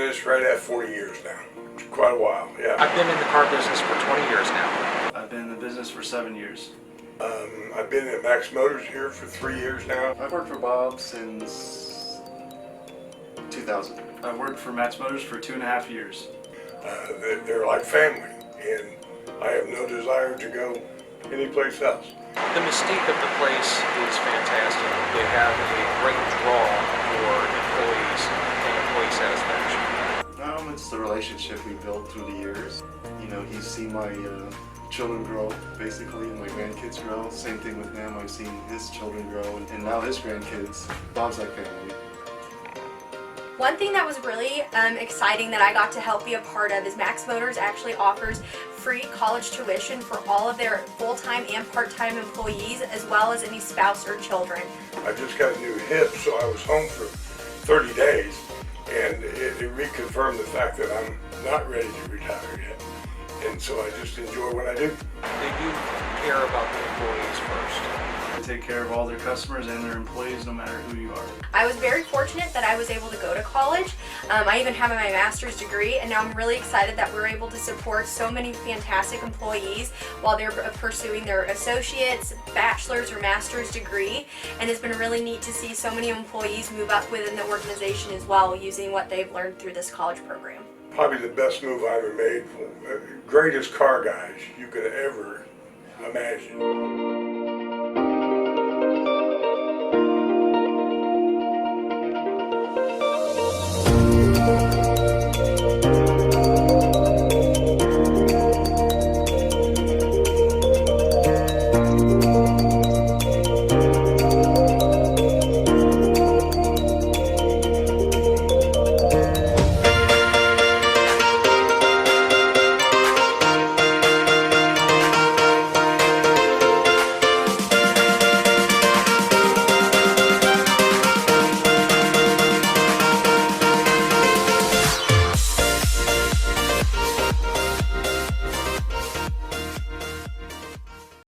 this right at 40 years now. It's quite a while, yeah. I've been in the car business for 20 years now. I've been in the business for 7 years. I've been at Max Motors here for 3 years now. I've worked for Bob since 2000. I've worked for Max Motors for 2.5 years. They're like family, and I have no desire to go anyplace else. The mystique of the place is fantastic. They have a great draw for employees and employee satisfaction. It's the relationship we built through the years. You know, he's seen my children grow, basically, and my grandkids grow. Same thing with him. I've seen his children grow, and now his grandkids. Bob's like family. One thing that was really exciting that I got to help be a part of is Max Motors actually offers free college tuition for all of their full-time and part-time employees, as well as any spouse or children. I just got a new hip, so I was home for 30 days, and it reconfirmed the fact that I'm not ready to retire yet. And so I just enjoy what I do. They do care about the employees first. They take care of all their customers and their employees no matter who you are. I was very fortunate that I was able to go to college. I even have my master's degree, and now I'm really excited that we're able to support so many fantastic employees while they're pursuing their associates, bachelor's, or master's degree. And it's been really neat to see so many employees move up within the organization as well, using what they've learned through this college program. Probably the best move I ever made. Greatest car guys you could ever imagine.